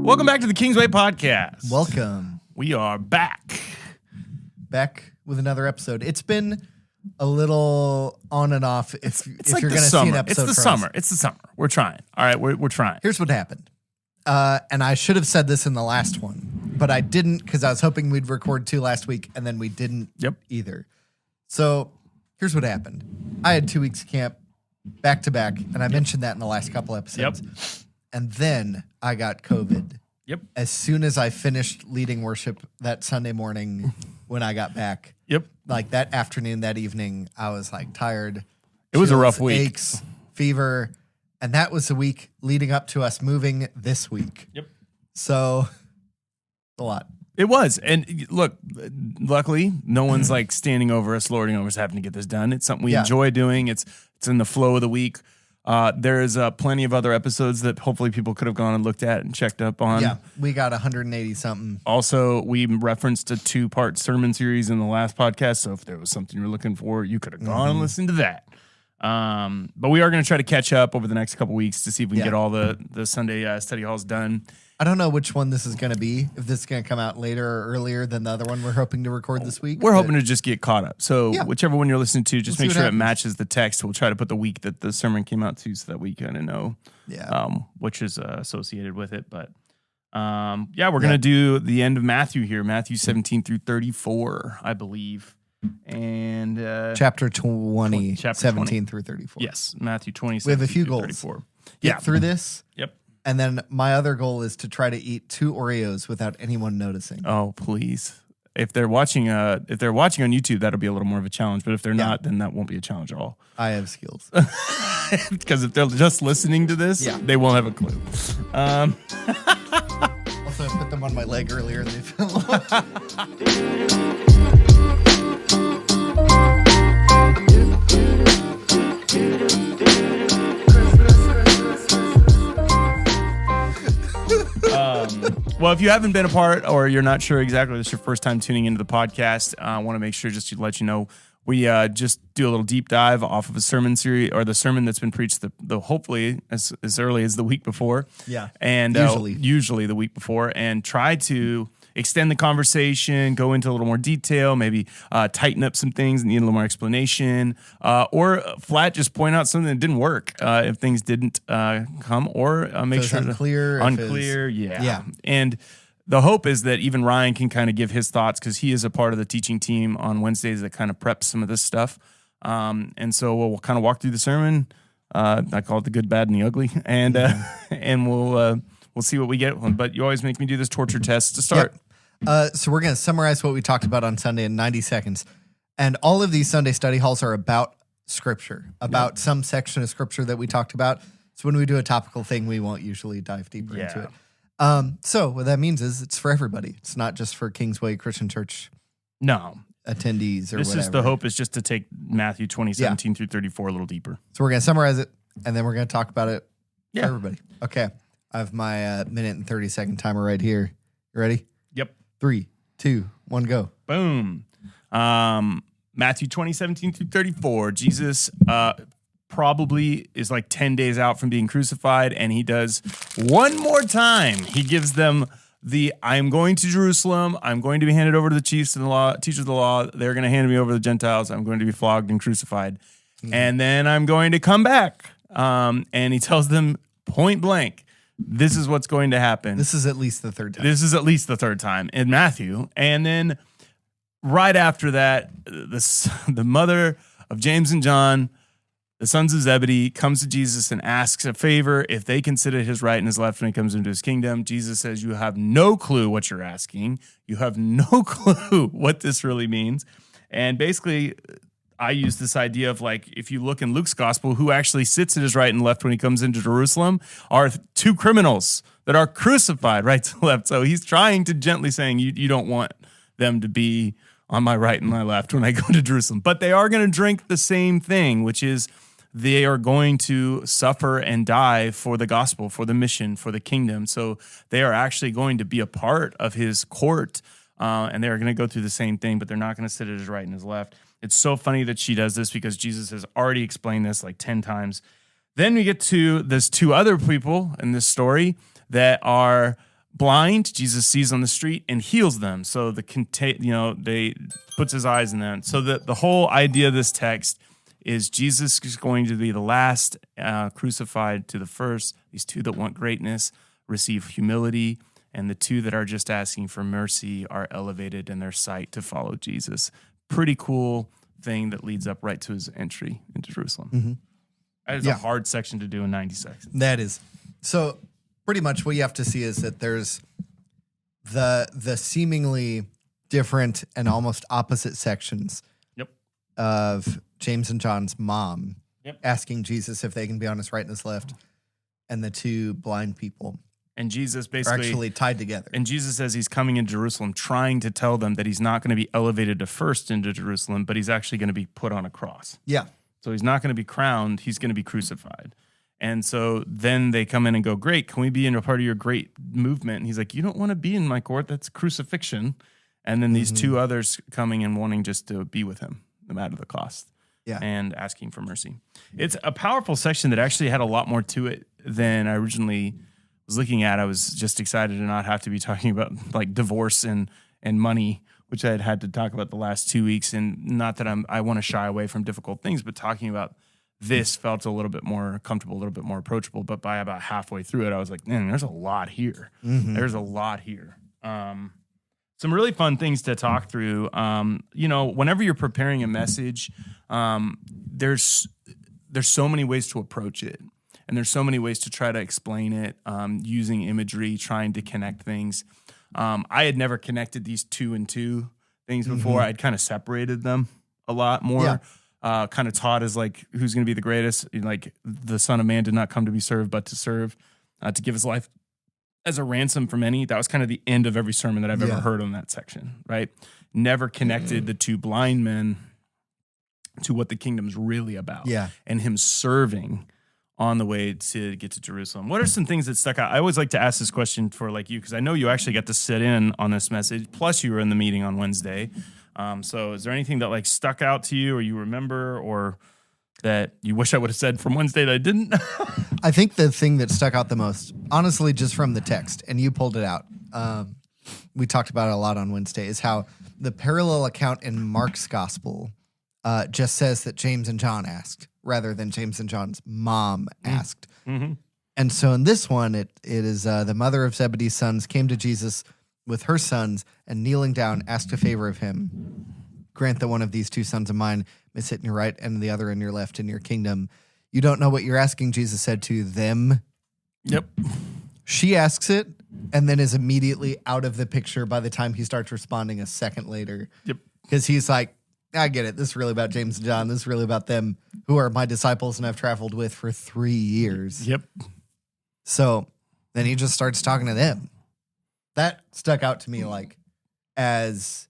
Welcome back to the Kingsway Podcast. Welcome. We are back. Back with another episode. It's been a little on and off. If like you're going to see an episode, it's the summer. It's the summer. We're trying. All right, we're trying. Here's what happened. And I should have said this in the last one, but I didn't because I was hoping we'd record 2 last week, and then we didn't either. So here's what happened. I had 2 weeks of camp back to back, and I mentioned that in the last couple episodes. And then I got COVID. As soon as I finished leading worship that Sunday morning when I got back. Like that afternoon, that evening, I was like tired. It was a rough week. Aches, fever. And that was the week leading up to us moving this week. So a lot. It was. And look, luckily, no one's like standing over us, lording over us, having to get this done. It's something we enjoy doing. It's in the flow of the week. There's plenty of other episodes that hopefully people could have gone and looked at and checked up on. Yeah, we got 180 something. Also, we referenced a 2-part sermon series in the last podcast. So if there was something you're looking for, you could have gone and listened to that. But we are going to try to catch up over the next couple weeks to see if we can get all the Sunday study halls done. I don't know which one this is going to be, if this is going to come out later or earlier than the other one we're hoping to record this week. We're hoping to just get caught up. So whichever one you're listening to, just We'll make sure it matches the text. We'll try to put the week that the sermon came out to so that we kind of know which is associated with it. But we're going to do the end of Matthew here, Matthew 17 through 34, I believe. And chapter 20, chapter 17 20. through 34. Yes, Matthew 20. We have a few goals. 34. Get through this. And then my other goal is to try to eat 2 Oreos without anyone noticing. Oh, please. If they're watching on YouTube, that'll be a little more of a challenge. But if they're not, then that won't be a challenge at all. I have skills. Because if they're just listening to this, they won't have a clue. Also, I put them on my leg earlier and they fell off. Well, if you haven't been a part or you're not sure exactly, this is your first time tuning into the podcast, I want to make sure just to let you know, we just do a little deep dive off of a sermon series or the sermon that's been preached the hopefully as early as the week before. And usually the week before, and try to extend the conversation, go into a little more detail, maybe tighten up some things and need a little more explanation, or flat just point out something that didn't work if things didn't come, or make sure unclear. And the hope is that even Ryan can kind of give his thoughts because he is a part of the teaching team on Wednesdays that kind of preps some of this stuff. And so we'll kind of walk through the sermon. I call it the good, bad, and the ugly, and we'll see what we get. But you always make me do this torture test to start. So we're going to summarize what we talked about on Sunday in 90 seconds. And all of these Sunday study halls are about Scripture, about some section of Scripture that we talked about. So when we do a topical thing, we won't usually dive deeper into it. So what that means is it's for everybody. It's not just for Kingsway Christian Church attendees or whatever. This is the hope is just to take Matthew 20:17 through 34 a little deeper. So we're going to summarize it, and then we're going to talk about it for everybody. Okay. I have my minute and 30-second timer right here. You ready? Yep. 3, 2, 1, go. Boom. Matthew 20:17 through 34. Jesus probably is like 10 days out from being crucified, and he does one more time. He gives them I'm going to Jerusalem. I'm going to be handed over to the chiefs and the law, teachers of the law. They're going to hand me over to the Gentiles. I'm going to be flogged and crucified. And then I'm going to come back. And he tells them point blank, this is what's going to happen. This is at least the third time. This is at least the third time in Matthew. And then right after that, the mother of James and John, the sons of Zebedee, comes to Jesus and asks a favor if they can sit at his right and his left when he comes into his kingdom. Jesus says, you have no clue what you're asking. You have no clue what this really means. And basically, I use this idea of like, if you look in Luke's gospel, who actually sits at his right and left when he comes into Jerusalem are 2 criminals that are crucified right to left. So he's trying to gently saying, you don't want them to be on my right and my left when I go to Jerusalem. But they are going to drink the same thing, which is they are going to suffer and die for the gospel, for the mission, for the kingdom. So they are actually going to be a part of his court, and they're going to go through the same thing, but they're not going to sit at his right and his left. It's so funny that she does this because Jesus has already explained this like 10 times. Then we get to there's 2 other people in this story that are blind, Jesus sees on the street and heals them. So they puts his eyes in them. So the whole idea of this text is Jesus is going to be the last crucified to the first. These two that want greatness receive humility, and the two that are just asking for mercy are elevated in their sight to follow Jesus. Pretty cool thing that leads up right to his entry into Jerusalem. Mm-hmm. That is a hard section to do in 90 seconds. That is. So pretty much what you have to see is that there's the seemingly different and almost opposite sections of James and John's mom asking Jesus if they can be on his right and his left, and the two blind people. And Jesus are basically actually tied together. And Jesus says he's coming into Jerusalem, trying to tell them that he's not going to be elevated to first into Jerusalem, but he's actually going to be put on a cross. Yeah. So he's not going to be crowned, he's going to be crucified. And so then they come in and go, great, can we be in a part of your great movement? And he's like, you don't want to be in my court, that's crucifixion. And then these two others coming and wanting just to be with him, no matter the cost. Yeah. And asking for mercy. It's a powerful section that actually had a lot more to it than I originally was looking at. I was just excited to not have to be talking about like divorce and money, which I had to talk about the last 2 weeks. And not that I want to shy away from difficult things, but talking about this felt a little bit more comfortable, a little bit more approachable. But by about halfway through it, I was like, man, there's a lot here. Mm-hmm. There's a lot here. Some really fun things to talk through. Whenever you're preparing a message, there's so many ways to approach it. And there's so many ways to try to explain it, using imagery, trying to connect things. I had never connected these two and two things before. I'd kind of separated them a lot more. Kind of taught as like, who's going to be the greatest? Like the Son of Man did not come to be served, but to serve, to give his life as a ransom for many. That was kind of the end of every sermon that I've ever heard on that section, right? Never connected the two blind men to what the kingdom's really about. Yeah. And him serving on the way to get to Jerusalem. What are some things that stuck out? I always like to ask this question for like you, because I know you actually got to sit in on this message, plus you were in the meeting on Wednesday. So is there anything that like stuck out to you or you remember or that you wish I would have said from Wednesday that I didn't? I think the thing that stuck out the most, honestly, just from the text, and you pulled it out, we talked about it a lot on Wednesday, is how the parallel account in Mark's gospel just says that James and John asked, rather than James and John's mom asked. Mm-hmm. And so in this one, it is the mother of Zebedee's sons came to Jesus with her sons and kneeling down asked a favor of him. Grant that one of these two sons of mine may sit in your right and the other in your left in your kingdom. You don't know what you're asking, Jesus said to them. Yep. She asks it and then is immediately out of the picture by the time he starts responding a second later. Yep. Because he's like, I get it. This is really about James and John. This is really about them who are my disciples and I've traveled with for 3 years. Yep. So then he just starts talking to them. That stuck out to me like as,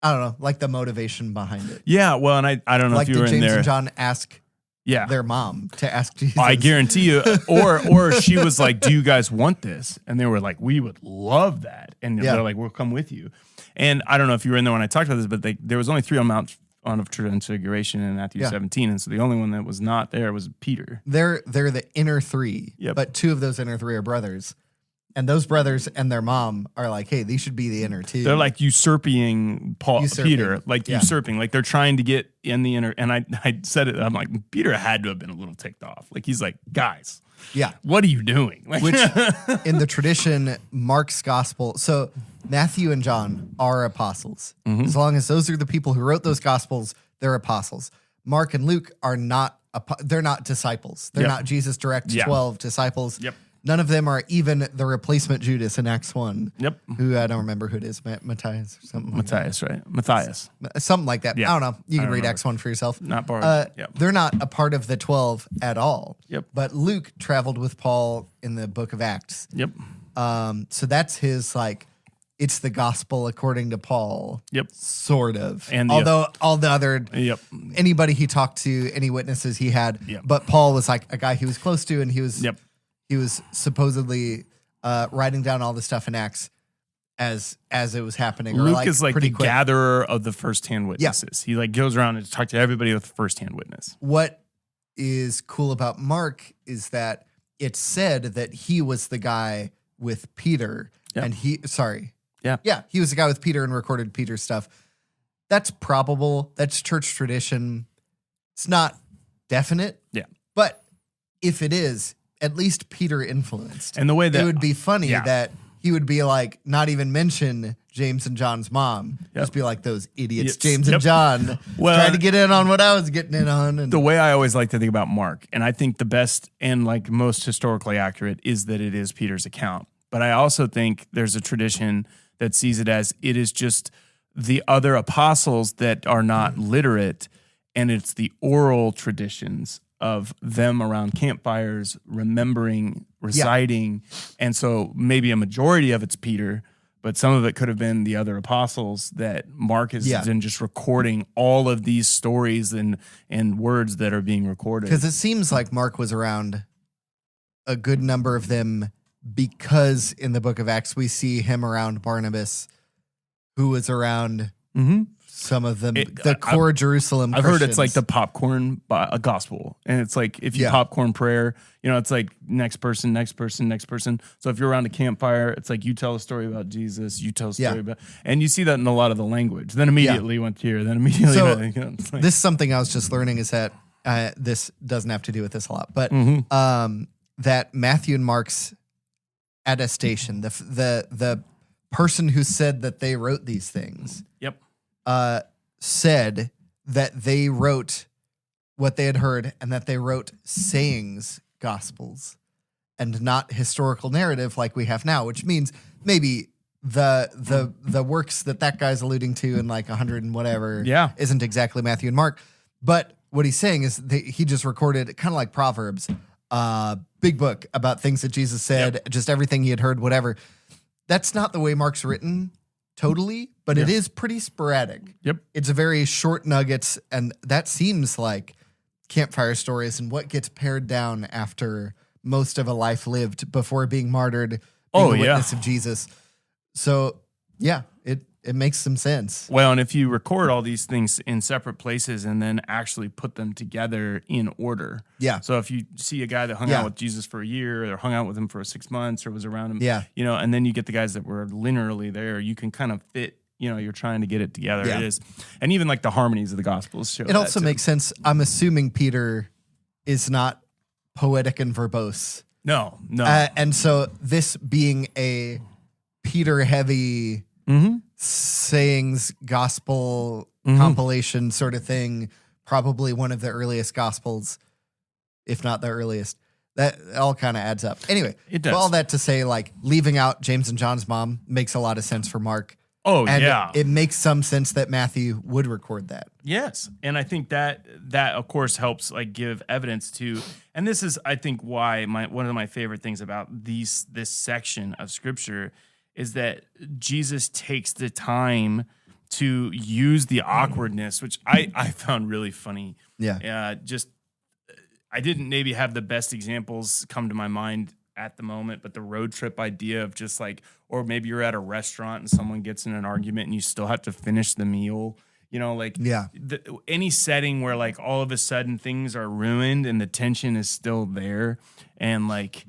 I don't know, like the motivation behind it. Yeah, well, and I don't know like if you were in there. Like did James and John ask their mom to ask Jesus? I guarantee you. Or she was like, do you guys want this? And they were like, we would love that. And they're like, we'll come with you. And I don't know if you were in there when I talked about this, but there was only 3 on Mount of Transfiguration in Matthew 17. And so the only one that was not there was Peter. They're the inner 3, but 2 of those inner 3 are brothers. And those brothers and their mom are like, hey, these should be the inner 2. They're like usurping Peter, like usurping, like they're trying to get in the inner. And I said it, I'm like, Peter had to have been a little ticked off. Like he's like, guys, what are you doing? Like, which in the tradition, Mark's gospel, so Matthew and John are apostles. Mm-hmm. As long as those are the people who wrote those gospels, they're apostles. Mark and Luke are not, they're not disciples. They're not Jesus' direct 12 disciples. Yep. None of them are even the replacement Judas in Acts 1. Yep. Who I don't remember who it is. Matthias or something. Matthias, like right? Matthias. Something like that. Yeah. I don't know. You can read Acts 1 for yourself. Not borrowed. They're not a part of the 12 at all. Yep. But Luke traveled with Paul in the book of Acts. Yep. So that's his like, it's the gospel according to Paul. Yep. Sort of. And although all the other, anybody he talked to, any witnesses he had, but Paul was like a guy he was close to and he was... He was supposedly writing down all the stuff in Acts as it was happening. Luke is like the gatherer of the firsthand witnesses. Yeah. He like goes around and talks to everybody with a firsthand witness. What is cool about Mark is that it's said that he was the guy with Peter, Yeah. and he was the guy with Peter and recorded Peter's stuff. That's probable. That's church tradition. It's not definite. Yeah. But if it is, at least Peter influenced. And the way that it would be funny that he would be like, not even mention James and John's mom. Just be like, those idiots, James and John, trying to get in on what I was getting in on. And the way I always like to think about Mark, and I think the best and like most historically accurate is that it is Peter's account. But I also think there's a tradition that sees it as it is just the other apostles that are not literate, and it's the oral traditions of them around campfires, remembering, reciting. And so maybe a majority of it's Peter, but some of it could have been the other apostles that Mark is then just recording all of these stories and words that are being recorded. Because it seems like Mark was around a good number of them, because in the book of Acts, we see him around Barnabas, who was around some of them, the core Jerusalem I've Christians. heard it's like the popcorn gospel. And it's like, if you popcorn prayer, it's like next person, next person, next person. So if you're around a campfire, it's like you tell a story about Jesus, you tell a story about, and you see that in a lot of the language. Then immediately went here, then immediately went, this is something I was just learning, is that this doesn't have to do with this a lot, but that Matthew and Mark's attestation, the person who said that they wrote these things, said that they wrote what they had heard, and that they wrote sayings, gospels, and not historical narrative like we have now, which means maybe the works that guy's alluding to in like 100 and whatever isn't exactly Matthew and Mark. But what he's saying is he just recorded, kind of like Proverbs, big book about things that Jesus said, just everything he had heard, whatever. That's not the way Mark's written totally, but it is pretty sporadic. It's a very short nuggets, and that seems like campfire stories and what gets pared down after most of a life lived before being martyred, being a witness of Jesus. So, it makes some sense. Well, and if you record all these things in separate places and then actually put them together in order. So if you see a guy that hung out with Jesus for a year, or hung out with him for 6 months, or was around him, and then you get the guys that were linearly there, you can kind of fit, you're trying to get it together. It is. And even like the harmonies of the Gospels show it also makes sense. I'm assuming Peter is not poetic and verbose. No. And so this being a Peter-heavy sayings, gospel compilation sort of thing, probably one of the earliest gospels, if not the earliest. That all kind of adds up. Anyway, it does. All that to say, like, leaving out James and John's mom makes a lot of sense for Mark. It makes some sense that Matthew would record that. Yes, and I think that of course helps like give evidence to, and this is I think why one of my favorite things about this section of Scripture is that Jesus takes the time to use the awkwardness, which I found really funny. I didn't maybe have the best examples come to my mind at the moment, but the road trip idea of just like, or maybe you're at a restaurant and someone gets in an argument and you still have to finish the meal. Any setting where like all of a sudden things are ruined and the tension is still there, and like,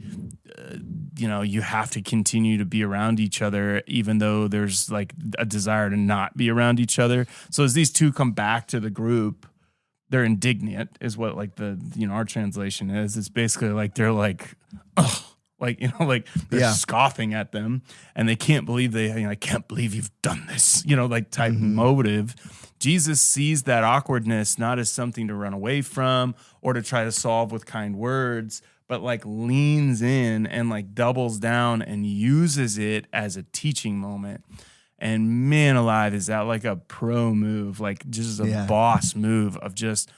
you have to continue to be around each other, even though there's like a desire to not be around each other. So as these two come back to the group, they're indignant, is what like our translation is. It's basically like they're like, ugh. They're scoffing at them, and they can't believe I can't believe you've done this, type motive. Jesus sees that awkwardness not as something to run away from or to try to solve with kind words, but like leans in and like doubles down and uses it as a teaching moment. And man alive, is that like a pro move, like just a boss move of just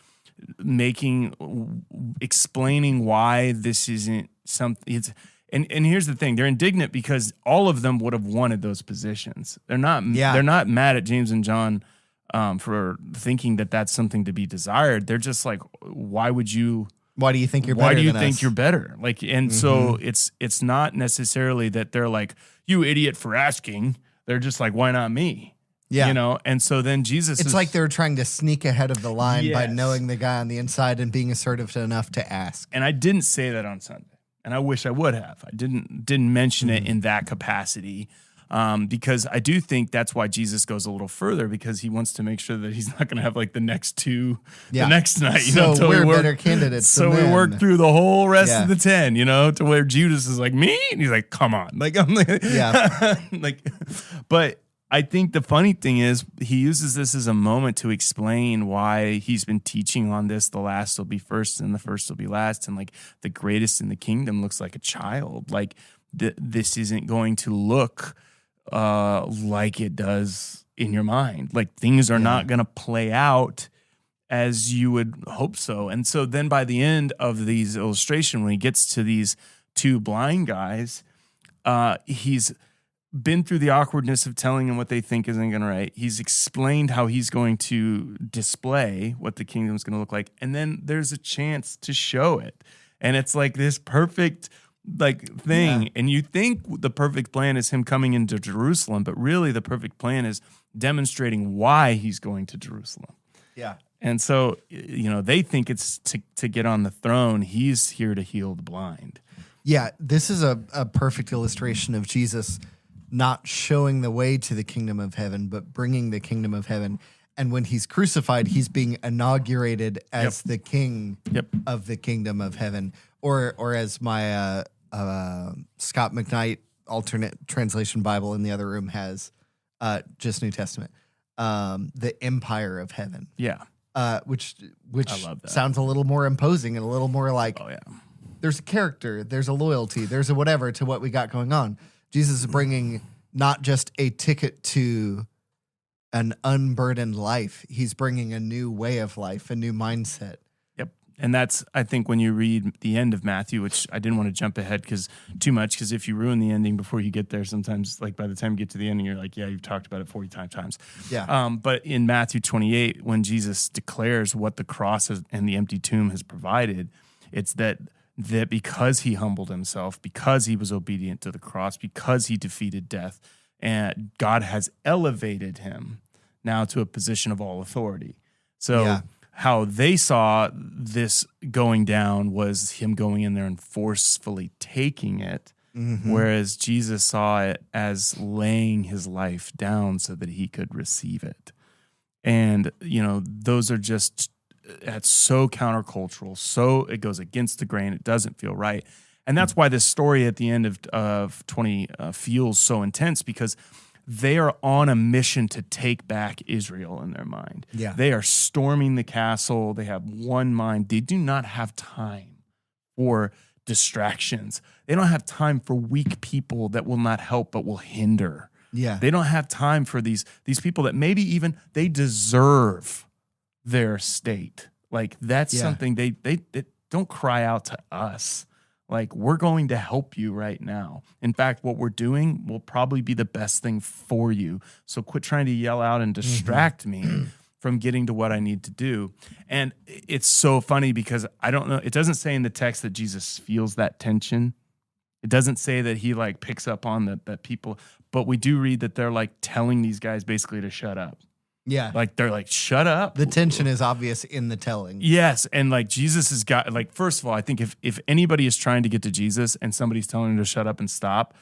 explaining why this isn't something. And here's the thing: they're indignant because all of them would have wanted those positions. They're not mad at James and John for thinking that that's something to be desired. They're just like, why do you think you're better? Why do you think you're better? Like, and so it's not necessarily that they're like, you idiot for asking. They're just like, why not me? And so then Jesus, it's like they're trying to sneak ahead of the line by knowing the guy on the inside and being assertive enough to ask. And I didn't say that on Sunday. And I wish I would have. I didn't mention it in that capacity. Because I do think that's why Jesus goes a little further, because he wants to make sure that he's not going to have like the next two the next night. So we're better candidates. So we work through the whole rest of the 10, to where Judas is like, me? And he's like, come on. Like, I'm like, but I think the funny thing is he uses this as a moment to explain why he's been teaching on this. The last will be first and the first will be last. And like the greatest in the kingdom looks like a child. Like this isn't going to look like it does in your mind. Like things are not going to play out as you would hope so. And so then by the end of these illustration, when he gets to these two blind guys, he's been through the awkwardness of telling them what they think isn't going to right. He's explained how he's going to display what the kingdom is going to look like. And then there's a chance to show it. And it's like this perfect thing. And you think the perfect plan is him coming into Jerusalem, but really the perfect plan is demonstrating why he's going to Jerusalem. Yeah. And so, they think it's to get on the throne. He's here to heal the blind. Yeah. This is a perfect illustration of Jesus not showing the way to the kingdom of heaven, but bringing the kingdom of heaven. And when he's crucified, he's being inaugurated as the king of the kingdom of heaven. Or as my Scott McKnight alternate translation Bible in the other room has, just New Testament, the empire of heaven. Yeah. Which I love that. Sounds a little more imposing and a little more like, there's a character, there's a loyalty, there's a whatever to what we got going on. Jesus is bringing not just a ticket to an unburdened life. He's bringing a new way of life, a new mindset. And that's, I think, when you read the end of Matthew, which I didn't want to jump ahead too much, because if you ruin the ending before you get there, sometimes, like, by the time you get to the ending, you're like, yeah, you've talked about it 40 times. Yeah. But in Matthew 28, when Jesus declares what the cross and the empty tomb has provided, it's that because he humbled himself, because he was obedient to the cross, because he defeated death, and God has elevated him now to a position of all authority. So how they saw this going down was him going in there and forcefully taking it, whereas Jesus saw it as laying his life down so that he could receive it. And, those are just, that's so countercultural. So it goes against the grain. It doesn't feel right. And that's why this story at the end of 20 feels so intense, because they are on a mission to take back Israel in their mind. Yeah. They are storming the castle. They have one mind. They do not have time for distractions. They don't have time for weak people that will not help but will hinder. Yeah. They don't have time for these people that maybe even they deserve their state. Like that's something they don't cry out to us. Like, we're going to help you right now. In fact, what we're doing will probably be the best thing for you. So quit trying to yell out and distract me from getting to what I need to do. And it's so funny because I don't know. It doesn't say in the text that Jesus feels that tension. It doesn't say that he like picks up on that people, but we do read that they're like telling these guys basically to shut up. Yeah. Like they're like, shut up. The tension is obvious in the telling. Yes. And like Jesus has got, like, first of all, I think if anybody is trying to get to Jesus and somebody's telling him to shut up and stop,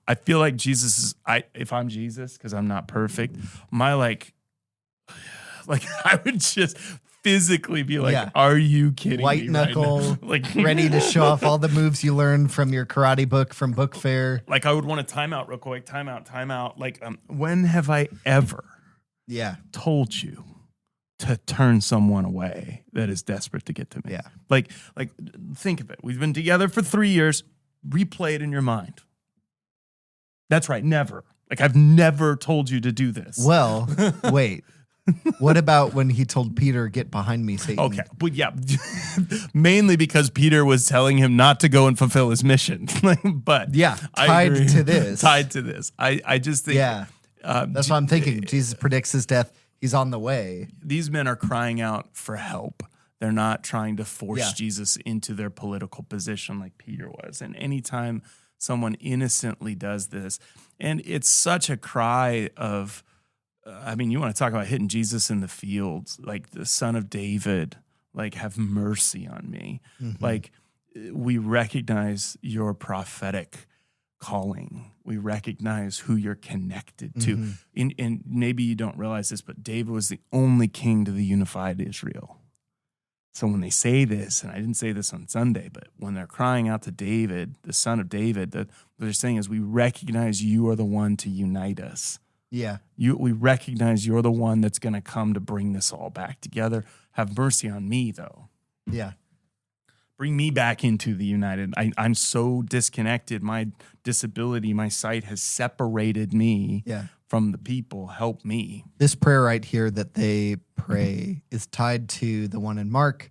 I feel like Jesus is, if I'm Jesus, because I'm not perfect, my like I would just physically be like, are you kidding White me? knuckle, right now? Like ready to show off all the moves you learned from your karate book from book fair. Like I would want a timeout real quick, timeout. Like when have I ever told you to turn someone away that is desperate to get to me? Yeah. Like think of it. We've been together for 3 years. Replay it in your mind. That's right. Never. Like I've never told you to do this. Well, wait. What about when he told Peter, get behind me, Satan? Okay. But yeah, mainly because Peter was telling him not to go and fulfill his mission. But tied to this. I just think. Yeah. That's what I'm thinking. Jesus predicts his death. He's on the way. These men are crying out for help. They're not trying to force Jesus into their political position like Peter was. And anytime someone innocently does this, and it's such a cry of, you want to talk about hitting Jesus in the fields, like the Son of David, like have mercy on me. Mm-hmm. Like we recognize your prophetic calling. We recognize who you're connected to. And maybe you don't realize this, but David was the only king to the unified Israel. So when they say this, and I didn't say this on Sunday, but when they're crying out to David, the son of David, what they're saying is, we recognize you are the one to unite us. Yeah. We recognize you're the one that's going to come to bring this all back together. Have mercy on me, though. Yeah. Bring me back into the united. I'm so disconnected. My disability, my sight has separated me from the people. Help me. This prayer right here that they pray is tied to the one in Mark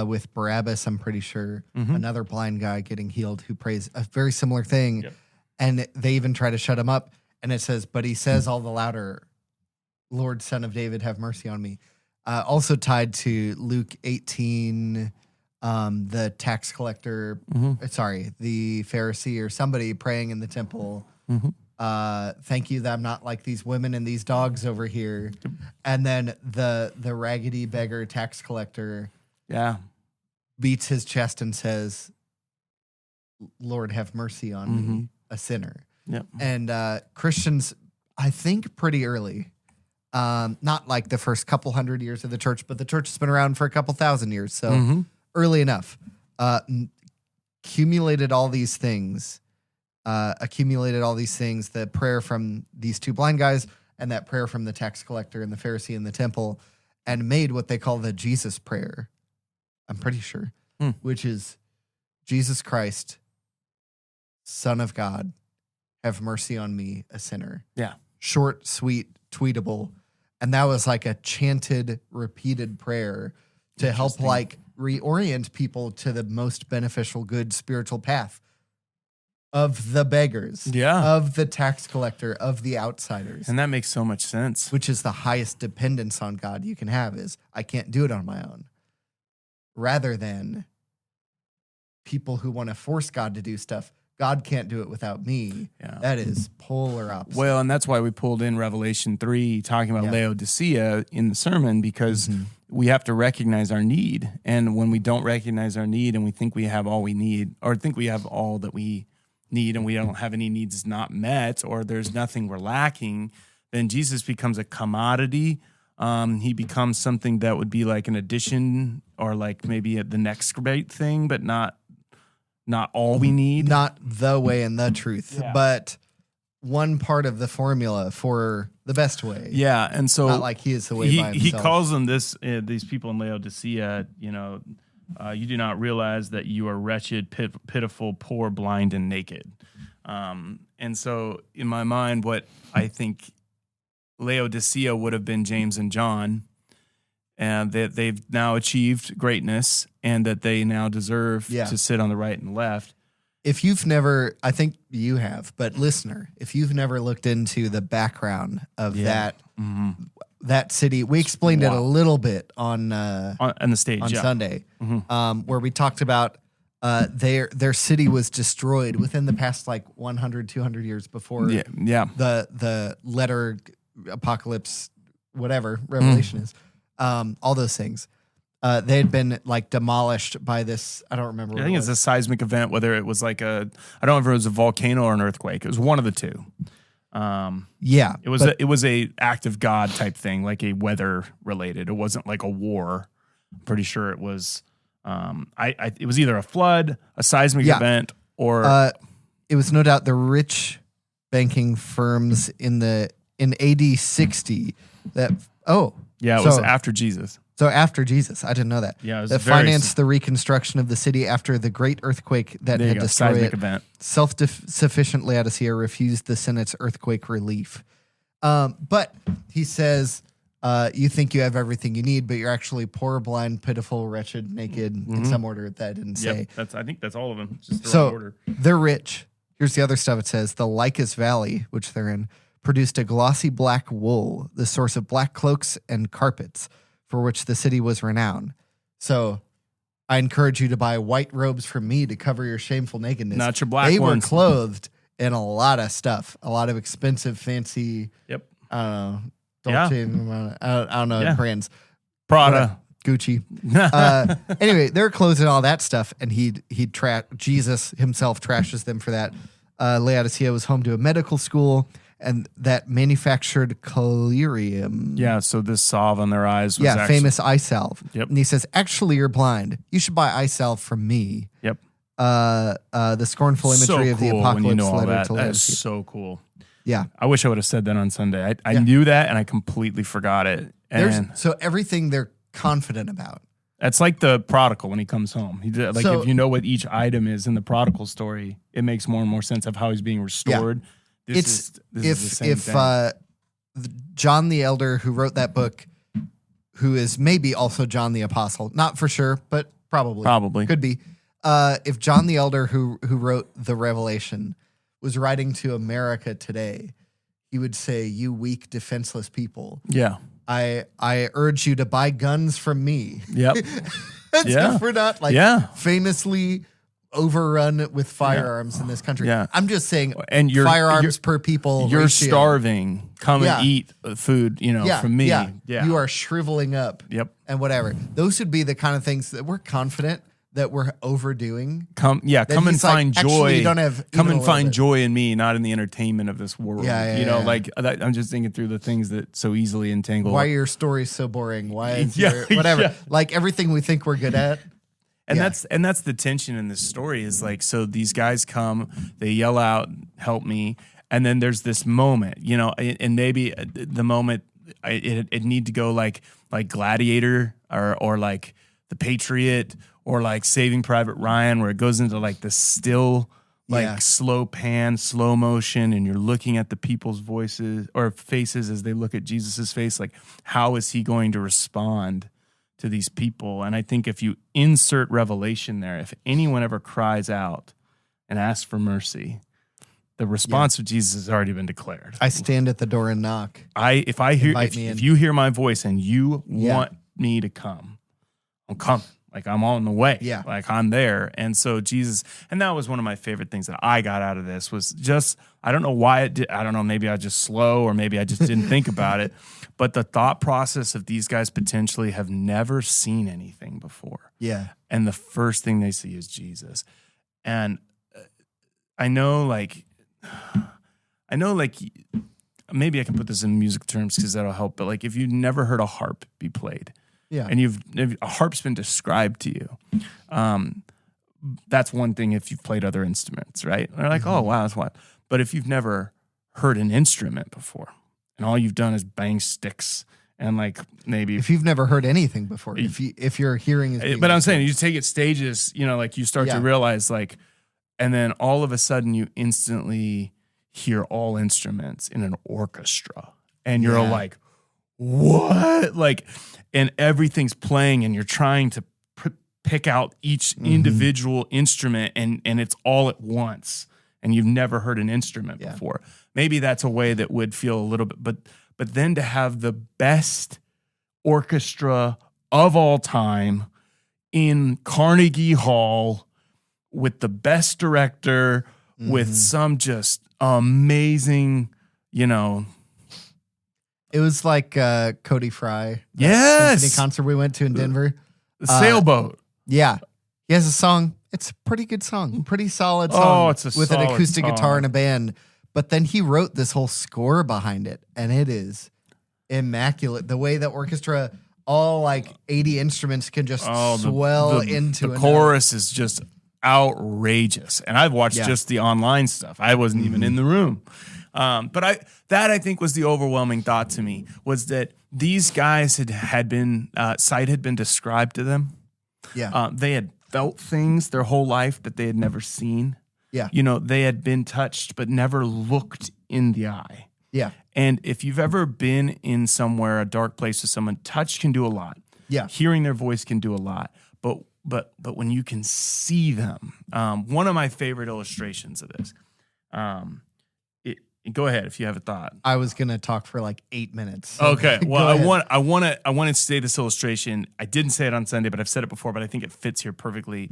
with Barabbas, I'm pretty sure. Another blind guy getting healed who prays a very similar thing. Yep. And they even try to shut him up. And it says, but he says all the louder, Lord, Son of David, have mercy on me. Also tied to Luke 18, the tax collector, the Pharisee or somebody praying in the temple. Thank you that I'm not like these women and these dogs over here. And then the raggedy beggar tax collector beats his chest and says, Lord, have mercy on me, a sinner. And Christians, I think pretty early, not like the first couple hundred years of the church, but the church has been around for a couple thousand years. So early enough, accumulated all these things, the prayer from these two blind guys and that prayer from the tax collector and the Pharisee in the temple, and made what they call the Jesus prayer, I'm pretty sure, which is, Jesus Christ, Son of God, have mercy on me, a sinner. Yeah. Short, sweet, tweetable. And that was like a chanted, repeated prayer to help like reorient people to the most beneficial, good spiritual path of the beggars, of the tax collector, of the outsiders. And that makes so much sense. Which is the highest dependence on God you can have, is I can't do it on my own. Rather than people who want to force God to do stuff. God can't do it without me. Yeah. That is polar opposite. Well, and that's why we pulled in Revelation 3, talking about Laodicea in the sermon, because we have to recognize our need. And when we don't recognize our need and we think we have all we need, or think we have all that we need and we don't have any needs not met, or there's nothing we're lacking, then Jesus becomes a commodity. He becomes something that would be like an addition, or like maybe the next great thing, but not all we need. Not the way and the truth, but one part of the formula for the best way. Yeah, and so not like he is the way by himself. He calls them these people in Laodicea, you do not realize that you are wretched, pitiful, poor, blind, and naked. And so in my mind, what I think Laodicea would have been James and John, and that they've now achieved greatness and that they now deserve to sit on the right and left. If you've never, I think you have, but listener, if you've never looked into the background of that city, we explained it a little bit on the stage on Sunday, where we talked about their city was destroyed within the past like 100, 200 years before the letter apocalypse, whatever Revelation is. All those things. They had been like demolished by this. I don't remember. I think it's a seismic event, whether it was like I don't know if it was a volcano or an earthquake. It was one of the two. It was a act of God type thing, like a weather related. It wasn't like a war. I'm pretty sure it was. It was either a flood, a seismic event, or it was no doubt the rich banking firms in AD 60 that. It was after Jesus. So after Jesus, I didn't know that. Yeah, it was that financed the reconstruction of the city after the great earthquake that had destroyed it. Event. Self-sufficient Laodicea refused the Senate's earthquake relief. But he says, you think you have everything you need, but you're actually poor, blind, pitiful, wretched, naked, in some order that I didn't say. I think that's all of them. Just the right order. They're rich. Here's the other stuff it says. The Lycus Valley, which they're in, produced a glossy black wool, the source of black cloaks and carpets, for which the city was renowned. So I encourage you to buy white robes from me to cover your shameful nakedness. Not your black ones. They were clothed in a lot of stuff, a lot of expensive, fancy, I don't know, Dolce, I don't know brands. Prada. Gucci. Anyway, they're closing all that stuff, and Jesus himself trashes them for that. Laodicea was home to a medical school, and that manufactured collyrium. Yeah, so this salve on their eyes was actually famous eye salve. Yep. And he says, actually, you're blind. You should buy eye salve from me. Yep. The scornful imagery of the apocalypse when you know all letter that. to That is Laodicea. so cool. Yeah. I wish I would have said that on Sunday. I knew that, and I completely forgot it. And So everything they're confident about. that's like the prodigal when he comes home. So- if you know what each item is in the prodigal story, it makes more and more sense of how he's being restored. This is the same thing. John the Elder, who wrote that book, who is maybe also John the Apostle, not for sure, but probably could be. If John the Elder, who wrote the Revelation, was writing to America today, he would say, "You weak, defenseless people. Yeah. I urge you to buy guns from me." Yep. If we're not famously overrun with firearms in this country. Yeah. I'm just saying, and firearms per people. You're ratio. starving. Come and eat food, from me. Yeah. Yeah. You are shriveling up. Yep. And whatever. Those would be the kind of things that we're confident that we're overdoing. Come and find joy. Actually, you don't have come and find joy in me, not in the entertainment of this world. Yeah. I'm just thinking through the things that so easily entangle. Why are your stories so boring? Why is whatever? Yeah. Like everything we think we're good at. And that's the tension in this story is like, so these guys come, they yell out, "Help me." And then there's this moment, and maybe the moment it need to go like Gladiator or like The Patriot or like Saving Private Ryan, where it goes into like the still, slow pan, slow motion, and you're looking at the people's voices or faces as they look at Jesus's face. Like, how is he going to respond to these people? And I think if you insert revelation there, if anyone ever cries out and asks for mercy, the response of Jesus has already been declared. I stand at the door and knock. If you hear my voice and you want me to come, I'm coming. Like, I'm on the way. Yeah. Like, I'm there. And so Jesus, and that was one of my favorite things that I got out of this was just, I don't know why it did. I don't know, maybe I was just slow or maybe I just didn't think about it. But the thought process of these guys potentially have never seen anything before. Yeah. And the first thing they see is Jesus. And I know maybe I can put this in music terms because that'll help. But like, if you've never heard a harp be played, and a harp's been described to you, that's one thing. If you've played other instruments, right? And they're like, oh wow, that's what. But if you've never heard an instrument before, and all you've done is bang sticks, and like maybe if you've never heard anything before, if your hearing is, but I'm saying you take it stages, like you start to realize like, and then all of a sudden you instantly hear all instruments in an orchestra, and you're like, what? Like, and everything's playing, and you're trying to pick out each individual instrument, and it's all at once, and you've never heard an instrument before. Maybe that's a way that would feel a little bit, but then to have the best orchestra of all time in Carnegie Hall with the best director, with some just amazing, It was like Cody Fry. Yes. Symphony concert we went to in Denver. The Sailboat. Yeah. He has a song. It's a pretty good song. Pretty solid song. Oh, it's a with an solid acoustic song. guitar and a band. But then he wrote this whole score behind it, and it is immaculate. The way the orchestra, all like 80 instruments, can just swell into the chorus is just outrageous. And I've watched just the online stuff. I wasn't even in the room. But I think was the overwhelming thought to me, was that these guys had been sight had been described to them. Yeah. They had felt things their whole life that they had never seen. Yeah. They had been touched but never looked in the eye. Yeah. And if you've ever been in somewhere, a dark place with someone, touch can do a lot. Yeah. Hearing their voice can do a lot. But when you can see them, one of my favorite illustrations of this, go ahead if you have a thought. I was gonna talk for like 8 minutes. So okay. Well, I want to say this illustration. I didn't say it on Sunday, but I've said it before, but I think it fits here perfectly.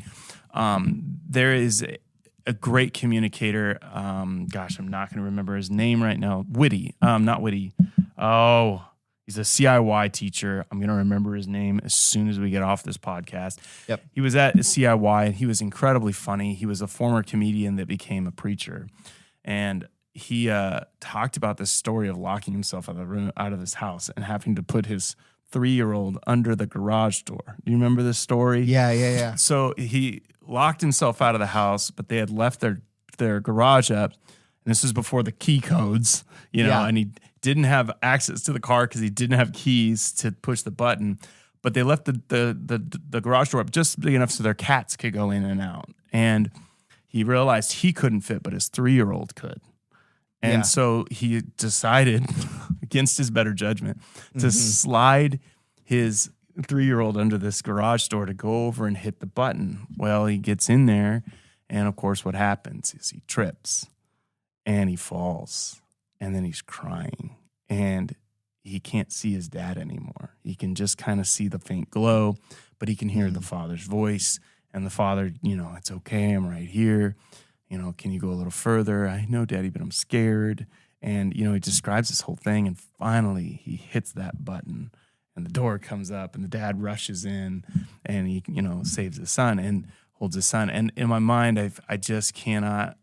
There is a great communicator. I'm not going to remember his name right now. Not Witty. Oh, He's a CIY teacher. I'm going to remember his name as soon as we get off this podcast. Yep. He was at CIY, and he was incredibly funny. He was a former comedian that became a preacher. And he talked about this story of locking himself out of his house and having to put his 3-year-old under the garage door. Do you remember this story? Yeah. So he locked himself out of the house, but they had left their garage up. And this was before the key codes, and he didn't have access to the car because he didn't have keys to push the button. But they left the garage door up just big enough so their cats could go in and out. And he realized he couldn't fit, but his 3-year-old could. And so he decided, against his better judgment, to slide his 3-year-old under this garage door to go over and hit the button. Well, he gets in there, and of course what happens is he trips, and he falls, and then he's crying, and he can't see his dad anymore. He can just kind of see the faint glow, but he can hear the father's voice, and the father, it's okay, I'm right here. Can you go a little further? I know, Daddy, but I'm scared. And, he describes this whole thing. And finally, he hits that button and the door comes up and the dad rushes in and he, saves his son and holds his son. And in my mind, I just cannot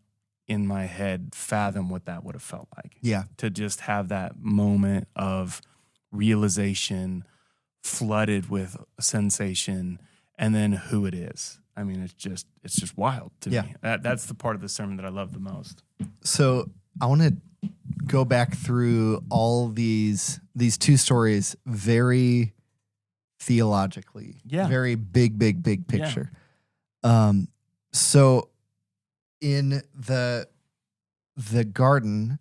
in my head fathom what that would have felt like. Yeah. To just have that moment of realization flooded with sensation and then who it is. I mean, it's just wild to me. That's the part of the sermon that I love the most. So I want to go back through all these two stories very theologically, very big picture. So in the garden,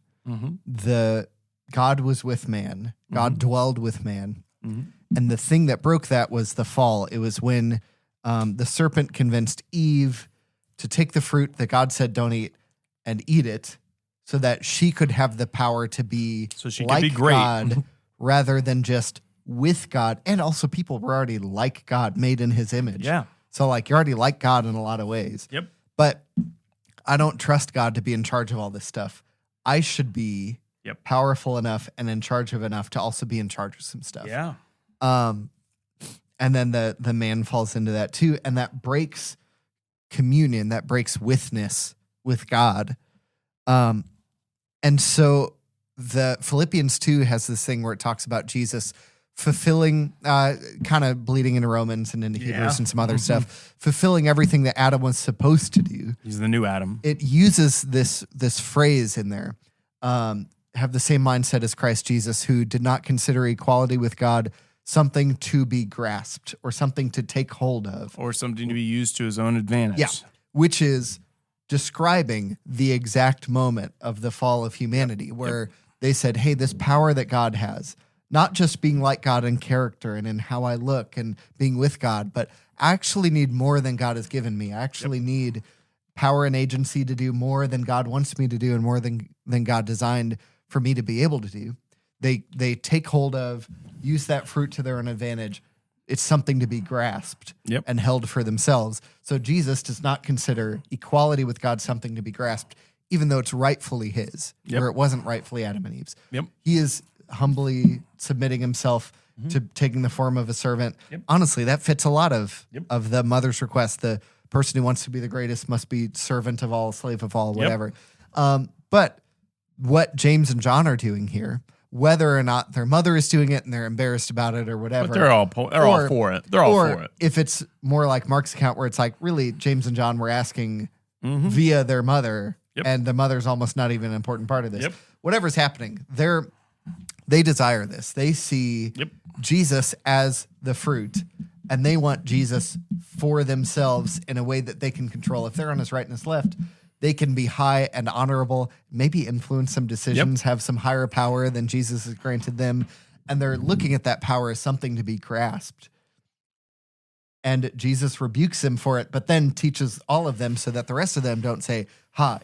the God was with man, God dwelled with man, and the thing that broke that was the fall. It was when the serpent convinced Eve to take the fruit that God said don't eat and eat it so that she could have the power to be like could be great. God rather than just with God. And also people were already like God, made in his image. Yeah. So you're already like God in a lot of ways. Yep. But I don't trust God to be in charge of all this stuff. I should be powerful enough and in charge of enough to also be in charge of some stuff. Yeah. And then the man falls into that too. And that breaks communion, that breaks witness with God. And so the Philippians 2 has this thing where it talks about Jesus fulfilling, kind of bleeding into Romans and into Hebrews and some other stuff, fulfilling everything that Adam was supposed to do. He's the new Adam. It uses this phrase in there, have the same mindset as Christ Jesus, who did not consider equality with God something to be grasped or something to take hold of. Or something to be used to his own advantage. Yeah, which is describing the exact moment of the fall of humanity where they said, hey, this power that God has, not just being like God in character and in how I look and being with God, but I actually need more than God has given me. I actually need power and agency to do more than God wants me to do and more than God designed for me to be able to do. They take hold of, use that fruit to their own advantage. It's something to be grasped and held for themselves. So Jesus does not consider equality with God something to be grasped, even though it's rightfully his, where it wasn't rightfully Adam and Eve's. He is humbly submitting himself to taking the form of a servant. Honestly, that fits a lot of the mother's request. The person who wants to be the greatest must be servant of all, slave of all, whatever. But what James and John are doing here, whether or not their mother is doing it and they're embarrassed about it or whatever. But they're all for it. They're all for it. If it's more like Mark's account where it's like, really, James and John were asking via their mother, and the mother's almost not even an important part of this. Whatever's happening, they desire this. They see Jesus as the fruit, and they want Jesus for themselves in a way that they can control. If they're on his right and his left, they can be high and honorable, maybe influence some decisions, have some higher power than Jesus has granted them. And they're looking at that power as something to be grasped. And Jesus rebukes him for it, but then teaches all of them so that the rest of them don't say,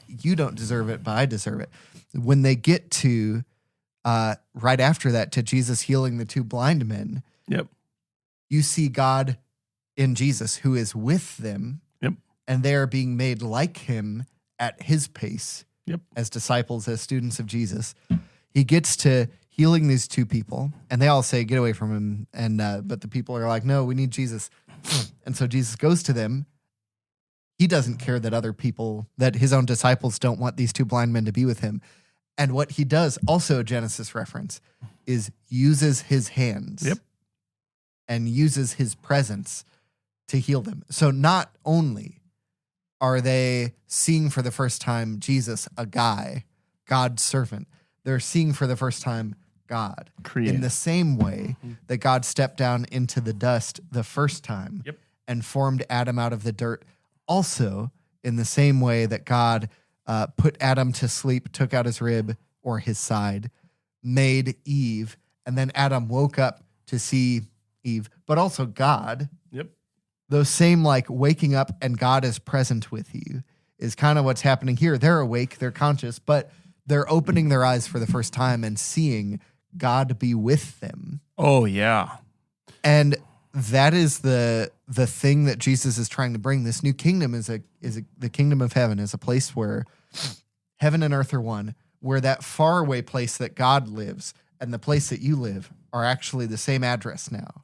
you don't deserve it, but I deserve it. When they get to, right after that, to Jesus healing the 2 blind men, you see God in Jesus who is with them, and they're being made like him at his pace as disciples, as students of Jesus. He gets to healing these two people, and they all say, "Get away from him." And but the people are like, "No, we need Jesus." And so Jesus goes to them. He doesn't care that other people, that his own disciples don't want these two blind men to be with him. And what he does, also a Genesis reference, is uses his hands and uses his presence to heal them. So not only are they seeing for the first time Jesus, a guy, God's servant, they're seeing for the first time God. In the same way that God stepped down into the dust the first time and formed Adam out of the dirt. Also, in the same way that God put Adam to sleep, took out his rib or his side, made Eve, and then Adam woke up to see Eve, but also God. Those same like waking up and God is present with you is kind of what's happening here. They're awake, they're conscious, but they're opening their eyes for the first time and seeing God be with them. Oh, yeah. And that is the thing that Jesus is trying to bring. This new kingdom is the kingdom of heaven, is a place where heaven and earth are one, where that faraway place that God lives and the place that you live are actually the same address now.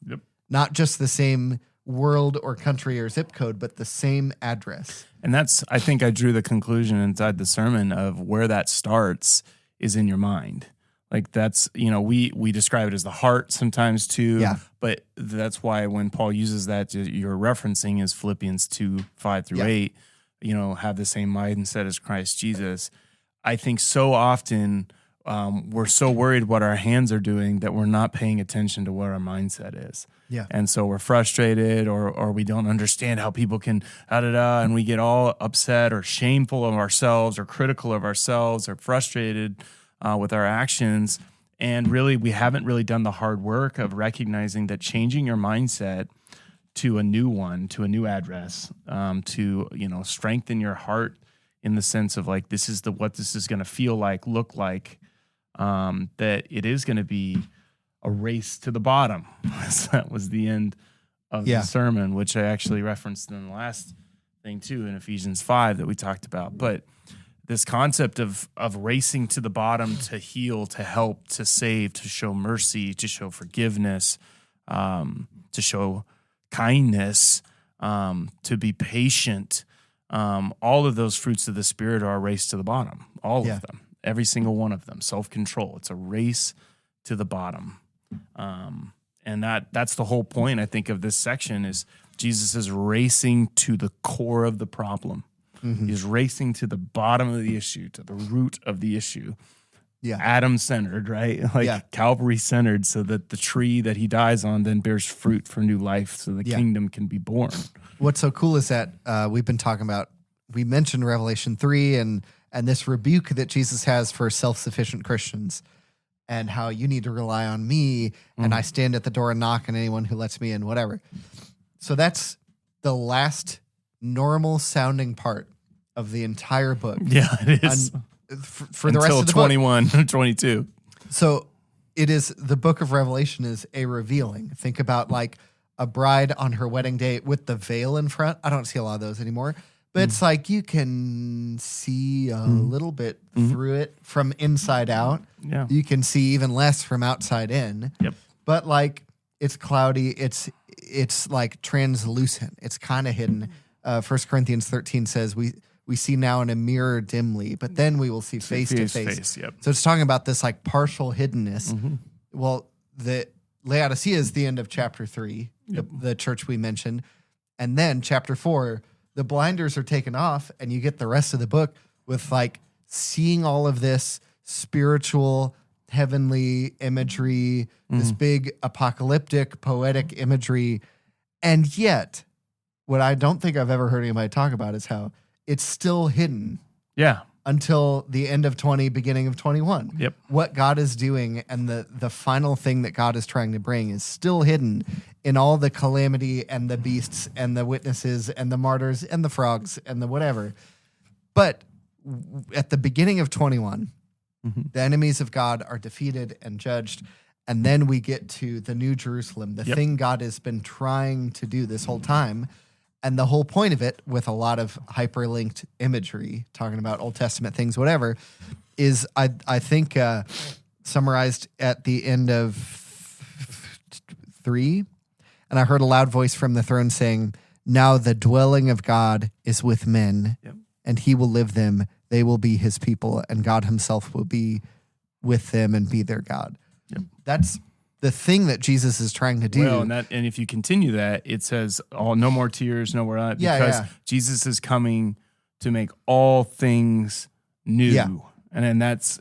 Not just the same world or country or zip code, but the same address. And that's, I think I drew the conclusion inside the sermon of where that starts is in your mind. Like that's, we describe it as the heart sometimes too, but that's why when Paul uses that, you're referencing is Philippians 2:5-8, have the same mindset as Christ Jesus. I think so often we're so worried what our hands are doing that we're not paying attention to what our mindset is. And so we're frustrated or we don't understand how people can and we get all upset or shameful of ourselves or critical of ourselves or frustrated with our actions. And really, we haven't really done the hard work of recognizing that changing your mindset to a new one, to a new address, to, strengthen your heart in the sense of like, this is what this is going to feel like, look like, that it is going to be a race to the bottom. That was the end of the sermon, which I actually referenced in the last thing too, in Ephesians 5 that we talked about. But this concept of racing to the bottom to heal, to help, to save, to show mercy, to show forgiveness, to show kindness, to be patient. All of those fruits of the Spirit are a race to the bottom. All of them. Every single one of them. Self-control. It's a race to the bottom. And that's the whole point, I think, of this section is Jesus is racing to the core of the problem. He's racing to the bottom of the issue, to the root of the issue. Adam-centered, right? Like Calvary-centered, so that the tree that he dies on then bears fruit for new life, so the kingdom can be born. What's so cool is that we've been talking about, we mentioned Revelation 3 and this rebuke that Jesus has for self-sufficient Christians and how you need to rely on me and I stand at the door and knock and anyone who lets me in, whatever. So that's the last normal sounding part of the entire book. Yeah, it is. For the rest of the 21, 22. So it is, the book of Revelation is a revealing. Think about like a bride on her wedding day with the veil in front. I don't see a lot of those anymore, but it's like you can see a little bit through it from inside out. Yeah. You can see even less from outside in. But like it's cloudy, it's like translucent. It's kind of hidden. 1 Corinthians 13 says we see now in a mirror dimly, but then we will see face to face. So it's talking about this like partial hiddenness. Well, the Laodicea is the end of chapter 3, the church we mentioned. And then chapter 4, the blinders are taken off and you get the rest of the book with like seeing all of this spiritual, heavenly imagery, this big apocalyptic, poetic imagery. And yet, what I don't think I've ever heard anybody talk about is how it's still hidden. Until the end of 20, beginning of 21. What God is doing and the final thing that God is trying to bring is still hidden in all the calamity and the beasts and the witnesses and the martyrs and the frogs and the whatever. But at the beginning of 21, the enemies of God are defeated and judged. And then we get to the New Jerusalem, the thing God has been trying to do this whole time. And the whole point of it, with a lot of hyperlinked imagery, talking about Old Testament things, whatever, is I think summarized at the end of 3. And I heard a loud voice from the throne saying, "Now the dwelling of God is with men, and he will live them. They will be his people, and God himself will be with them and be their God." That's the thing that Jesus is trying to do. Well, and if you continue that, it says, "Oh, no more tears, no more," because Jesus is coming to make all things new. Yeah. And that's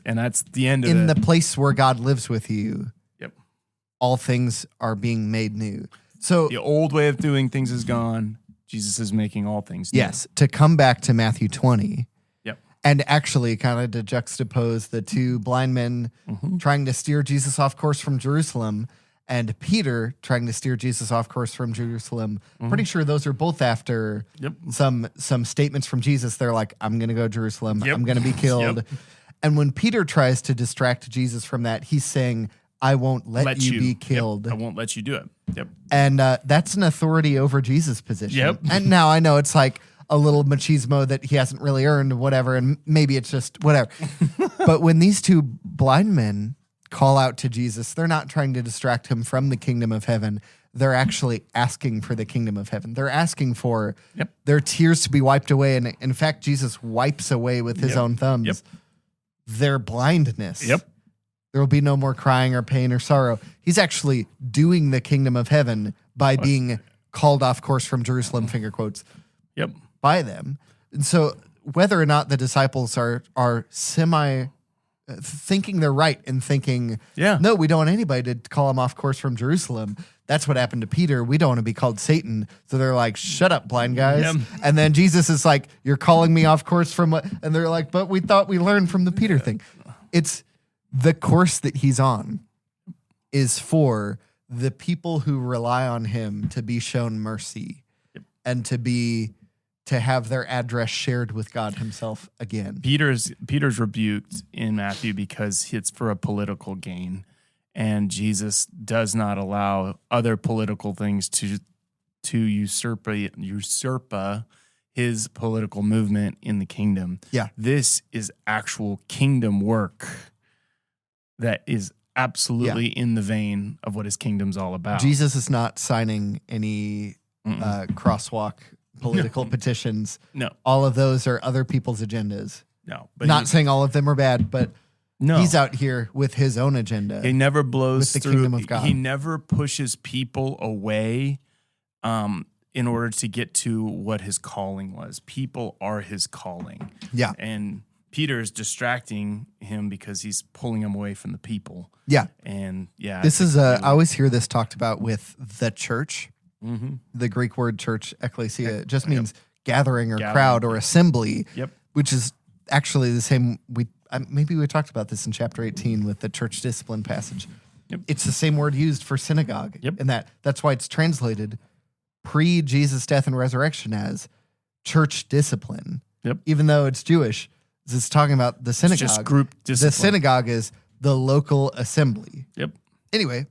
the end of it. In the place where God lives with you, yep, all things are being made new. So the old way of doing things is gone. Jesus is making all things new. Yes, to come back to Matthew 20. Yep. And actually kind of to juxtapose the two blind men trying to steer Jesus off course from Jerusalem and Peter trying to steer Jesus off course from Jerusalem. Pretty sure those are both after some statements from Jesus. They're like, "I'm going to go to Jerusalem. I'm going to be killed." And when Peter tries to distract Jesus from that, he's saying, "I won't let you be killed. I won't let you do it." And that's an authority over Jesus position. And now I know it's like a little machismo that he hasn't really earned, whatever, and maybe it's just whatever. But when these two blind men call out to Jesus, they're not trying to distract him from the kingdom of heaven. They're actually asking for the kingdom of heaven. They're asking for their tears to be wiped away. And in fact, Jesus wipes away with his own thumbs their blindness. There will be no more crying or pain or sorrow. He's actually doing the kingdom of heaven by being called off course from Jerusalem, finger quotes, by them. And so whether or not the disciples are semi thinking they're right in thinking, no, we don't want anybody to call him off course from Jerusalem. That's what happened to Peter. We don't want to be called Satan. So they're like, "Shut up, blind guys." And then Jesus is like, "You're calling me off course from what?" And they're like, "But we thought we learned from the Peter thing." It's the course that he's on is for the people who rely on him to be shown mercy and to have their address shared with God himself again. Peter's rebuked in Matthew because it's for a political gain, and Jesus does not allow other political things to usurp his political movement in the kingdom. This is actual kingdom work that is absolutely in the vein of what his kingdom's all about. Jesus is not signing any crosswalk political petitions. No. All of those are other people's agendas. No. But not saying all of them are bad, but he's out here with his own agenda. He never blows with the through. Kingdom of God. He never pushes people away in order to get to what his calling was. People are his calling. Yeah. And Peter's distracting him because he's pulling him away from the people. Yeah. And this is I always hear this talked about with the church. The Greek word church, ecclesia, just means gathering or crowd or assembly, which is actually the same. Maybe we talked about this in chapter 18 with the church discipline passage. It's the same word used for synagogue. And that's why it's translated pre-Jesus' death and resurrection as church discipline. Even though it's Jewish, it's talking about the synagogue. It's just group discipline. The synagogue is the local assembly. Anyway,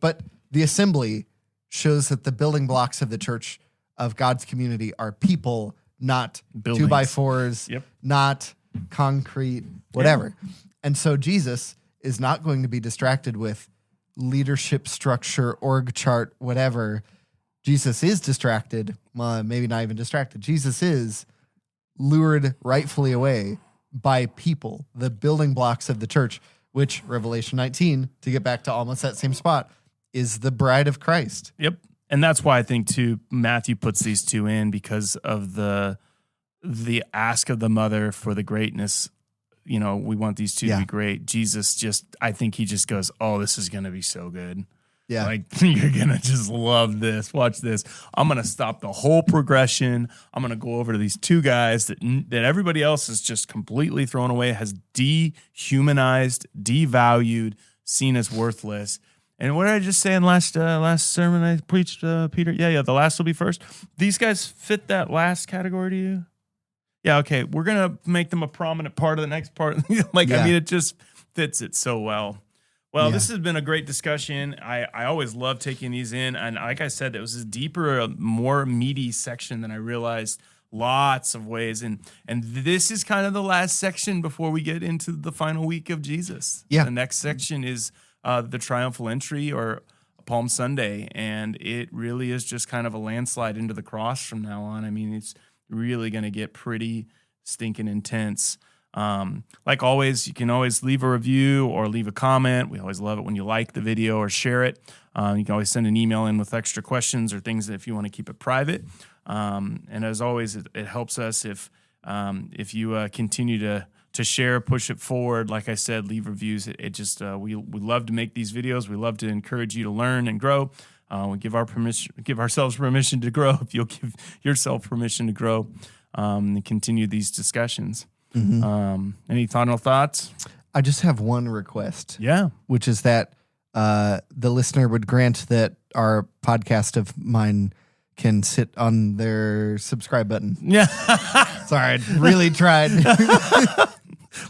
but the assembly shows that the building blocks of the church of God's community are people, not buildings. 2x4s, not concrete, whatever. And so Jesus is not going to be distracted with leadership structure, org chart, whatever. Jesus is distracted. Well, maybe not even distracted. Jesus is lured rightfully away by people, the building blocks of the church, which Revelation 19, to get back to almost that same spot, is the bride of Christ. And that's why I think too Matthew puts these two in because of the ask of the mother for the greatness. We want these two to be great. Jesus I think he just goes, "Oh, this is going to be so good." Like, you're going to just love this. Watch this. I'm going to stop the whole progression. I'm going to go over to these two guys that everybody else is just completely thrown away, has dehumanized, devalued, seen as worthless. And what did I just say in last sermon I preached, Peter? Yeah, the last will be first. These guys fit that last category to you? Yeah, okay. We're going to make them a prominent part of the next part. I mean, it just fits it so well. Well, this has been a great discussion. I always love taking these in. And like I said, it was a deeper, more meaty section than I realized lots of ways. And this is kind of the last section before we get into the final week of Jesus. Yeah. The next section is the triumphal entry, or Palm Sunday, and it really is just kind of a landslide into the cross from now on. I mean, it's really going to get pretty stinking intense. Like always, you can always leave a review or leave a comment. We always love it when you like the video or share it. You can always send an email in with extra questions or things if you want to keep it private. And as always, it helps us if you continue to share, push it forward. Like I said, leave reviews. It just we love to make these videos. We love to encourage you to learn and grow. We give ourselves permission to grow. If you'll give yourself permission to grow, and continue these discussions. Any final thoughts? I just have one request. Yeah, which is that the listener would grant that our podcast of mine can sit on their subscribe button. Yeah. Sorry, I really tried.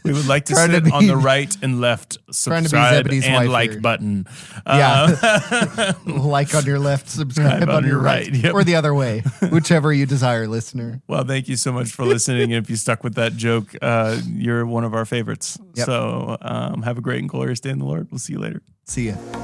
We would like to sit on the right and left subscribe and like here. Button. Yeah. Like on your left, subscribe on your right. Yep. Or the other way, whichever you desire, listener. Well, thank you so much for listening. And if you stuck with that joke, you're one of our favorites. Yep. So have a great and glorious day in the Lord. We'll see you later. See ya.